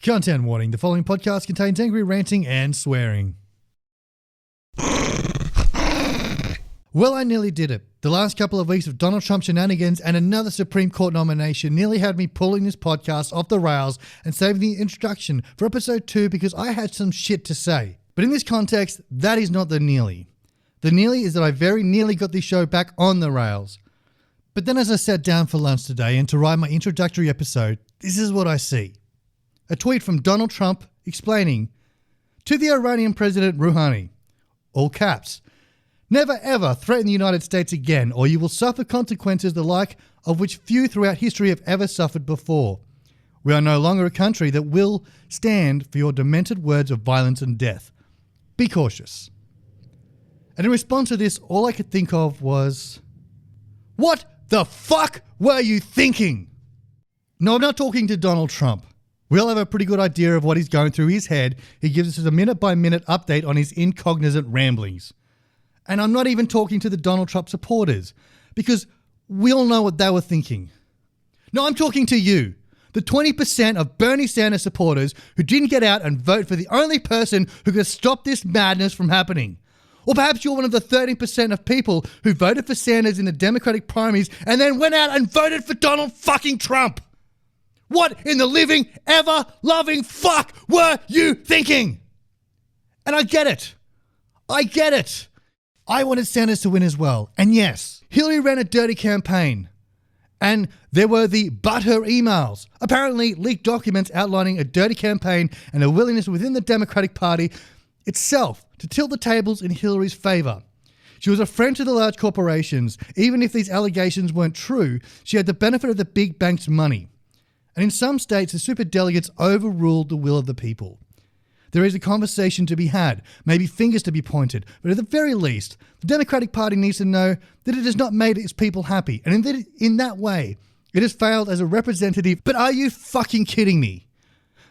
Content warning. The following podcast contains angry ranting and swearing. Well, I nearly did it. The last couple of weeks of Donald Trump shenanigans and another Supreme Court nomination nearly had me pulling this podcast off the rails and saving the introduction for episode 2 because I had some shit to say. But in this context, that is not the nearly. The nearly is that I very nearly got this show back on the rails. But then as I sat down for lunch today and to write my introductory episode, this is what I see. A tweet from Donald Trump explaining, to the Iranian President Rouhani, all caps, never ever threaten the United States again or you will suffer consequences the like of which few throughout history have ever suffered before. We are no longer a country that will stand for your demented words of violence and death. Be cautious. And in response to this, all I could think of was, what the fuck were you thinking? No, I'm not talking to Donald Trump. We all have a pretty good idea of what he's going through his head. He gives us a minute-by-minute update on his incognizant ramblings. And I'm not even talking to the Donald Trump supporters, because we all know what they were thinking. No, I'm talking to you, the 20% of Bernie Sanders supporters who didn't get out and vote for the only person who could stop this madness from happening. Or perhaps you're one of the 13% of people who voted for Sanders in the Democratic primaries and then went out and voted for Donald fucking Trump. What in the living, ever-loving fuck were you thinking? And I get it. I wanted Sanders to win as well. And yes, Hillary ran a dirty campaign. And there were the but her emails, apparently leaked documents outlining a dirty campaign and a willingness within the Democratic Party itself to tilt the tables in Hillary's favor. She was a friend to the large corporations. Even if these allegations weren't true, she had the benefit of the big bank's money. And in some states, the superdelegates overruled the will of the people. There is a conversation to be had, maybe fingers to be pointed, but at the very least, the Democratic Party needs to know that it has not made its people happy, and in that way, it has failed as a representative. But are you fucking kidding me?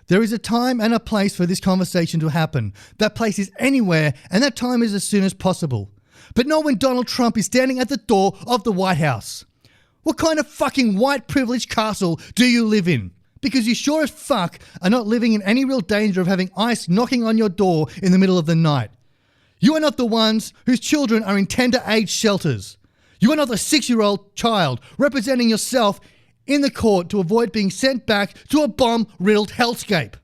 There is a time and a place for this conversation to happen. That place is anywhere, and that time is as soon as possible. But not when Donald Trump is standing at the door of the White House. What kind of fucking white privilege castle do you live in? Because you sure as fuck are not living in any real danger of having ICE knocking on your door in the middle of the night. You are not the ones whose children are in tender age shelters. You are not the 6-year-old child representing yourself in the court to avoid being sent back to a bomb-riddled hellscape.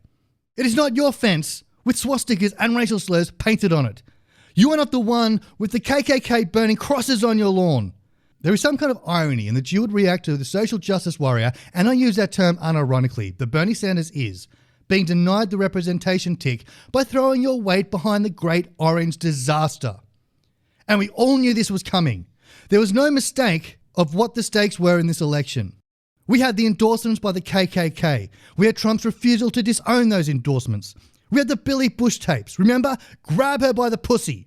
It is not your fence with swastikas and racial slurs painted on it. You are not the one with the KKK burning crosses on your lawn. There is some kind of irony in that you would react to the social justice warrior, and I use that term unironically, that Bernie Sanders is, being denied the representation tick by throwing your weight behind the great orange disaster. And we all knew this was coming. There was no mistake of what the stakes were in this election. We had the endorsements by the KKK. We had Trump's refusal to disown those endorsements. We had the Billy Bush tapes. Remember? Grab her by the pussy.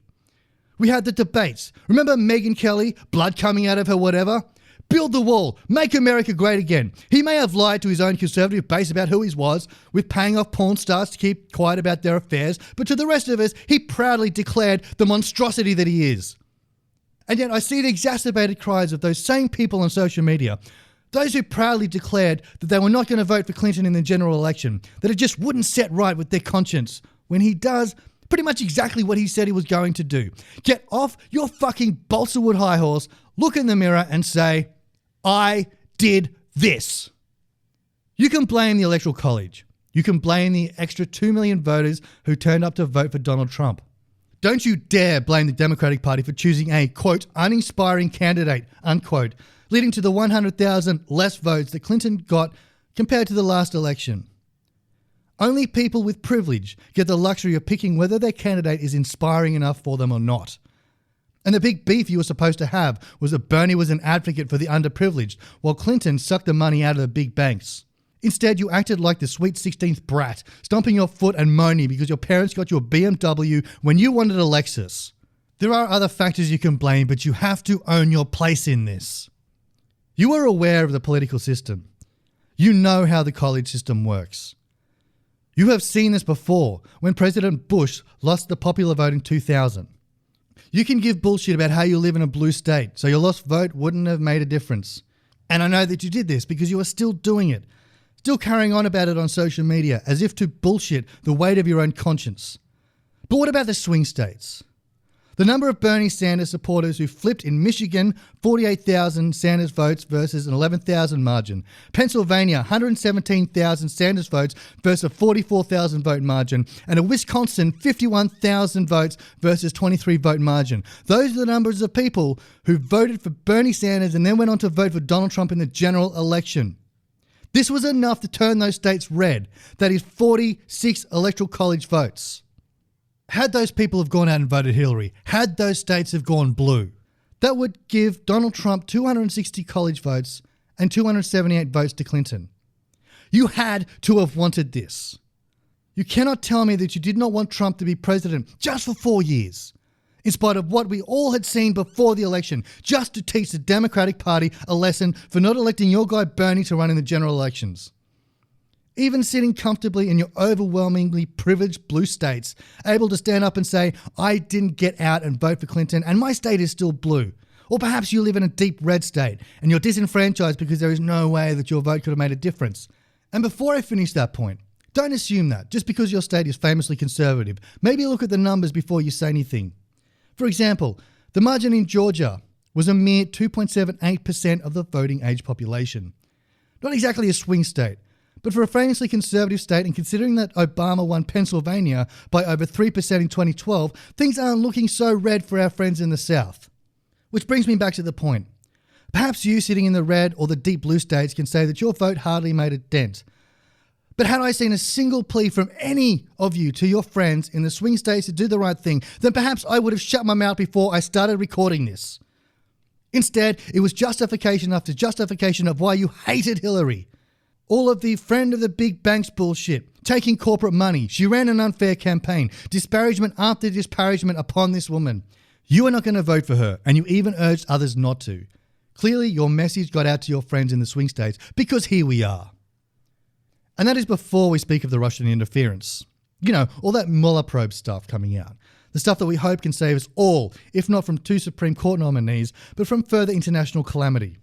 We had the debates. Remember Megyn Kelly, blood coming out of her whatever? Build the wall. Make America great again. He may have lied to his own conservative base about who he was, with paying off porn stars to keep quiet about their affairs, but to the rest of us, he proudly declared the monstrosity that he is. And yet I see the exacerbated cries of those same people on social media, those who proudly declared that they were not going to vote for Clinton in the general election, that it just wouldn't set right with their conscience, when he does pretty much exactly what he said he was going to do. Get off your fucking balsa wood high horse, look in the mirror and say, I did this. You can blame the Electoral College. You can blame the extra 2 million voters who turned up to vote for Donald Trump. Don't you dare blame the Democratic Party for choosing a, quote, uninspiring candidate, unquote, leading to the 100,000 less votes that Clinton got compared to the last election. Only people with privilege get the luxury of picking whether their candidate is inspiring enough for them or not. And the big beef you were supposed to have was that Bernie was an advocate for the underprivileged, while Clinton sucked the money out of the big banks. Instead, you acted like the sweet 16th brat, stomping your foot and moaning because your parents got you a BMW when you wanted a Lexus. There are other factors you can blame, but you have to own your place in this. You are aware of the political system. You know how the college system works. You have seen this before when President Bush lost the popular vote in 2000. You can give bullshit about how you live in a blue state, so your lost vote wouldn't have made a difference. And I know that you did this because you are still doing it. still carrying on about it on social media as if to bullshit the weight of your own conscience. But what about the swing states? The number of Bernie Sanders supporters who flipped in Michigan, 48,000 Sanders votes versus an 11,000 margin. Pennsylvania, 117,000 Sanders votes versus a 44,000 vote margin. And a Wisconsin, 51,000 votes versus 23 vote margin. Those are the numbers of people who voted for Bernie Sanders and then went on to vote for Donald Trump in the general election. This was enough to turn those states red. That is 46 electoral college votes. Had those people have gone out and voted Hillary, had those states have gone blue, that would give Donald Trump 260 college votes and 278 votes to Clinton. You had to have wanted this. You cannot tell me that you did not want Trump to be president just for 4 years, in spite of what we all had seen before the election, just to teach the Democratic Party a lesson for not electing your guy Bernie to run in the general elections. Even sitting comfortably in your overwhelmingly privileged blue states, able to stand up and say, I didn't get out and vote for Clinton and my state is still blue. Or perhaps you live in a deep red state and you're disenfranchised because there is no way that your vote could have made a difference. And before I finish that point, don't assume that just because your state is famously conservative. Maybe look at the numbers before you say anything. For example, the margin in Georgia was a mere 2.78% of the voting age population. Not exactly a swing state, but for a famously conservative state, and considering that Obama won Pennsylvania by over 3% in 2012, things aren't looking so red for our friends in the South. Which brings me back to the point. Perhaps you sitting in the red or the deep blue states can say that your vote hardly made a dent. But had I seen a single plea from any of you to your friends in the swing states to do the right thing, then perhaps I would have shut my mouth before I started recording this. Instead, it was justification after justification of why you hated Hillary. All of the friend of the big banks bullshit, taking corporate money, she ran an unfair campaign, disparagement after disparagement upon this woman. You are not going to vote for her, and you even urged others not to. Clearly, your message got out to your friends in the swing states, because here we are. And that is before we speak of the Russian interference. You know, all that Mueller probe stuff coming out. The stuff that we hope can save us all, if not from 2 Supreme Court nominees, but from further international calamity.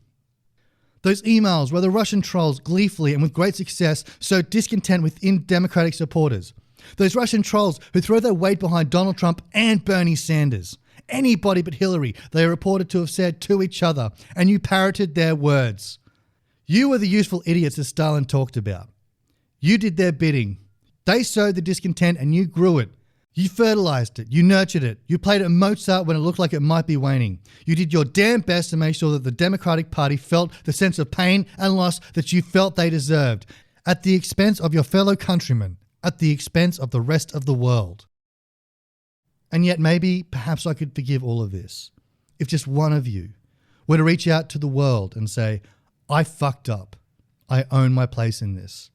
Those emails where the Russian trolls gleefully and with great success sowed discontent within Democratic supporters. Those Russian trolls who throw their weight behind Donald Trump and Bernie Sanders. Anybody but Hillary, they are reported to have said to each other, and you parroted their words. You were the useful idiots that Stalin talked about. You did their bidding. They sowed the discontent and you grew it. You fertilized it. You nurtured it. You played it Mozart when it looked like it might be waning. You did your damn best to make sure that the Democratic Party felt the sense of pain and loss that you felt they deserved, at the expense of your fellow countrymen, at the expense of the rest of the world. And yet maybe, perhaps I could forgive all of this if just one of you were to reach out to the world and say, I fucked up. I own my place in this.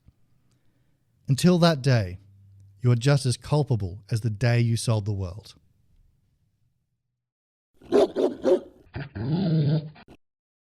Until that day, you are just as culpable as the day you sold the world.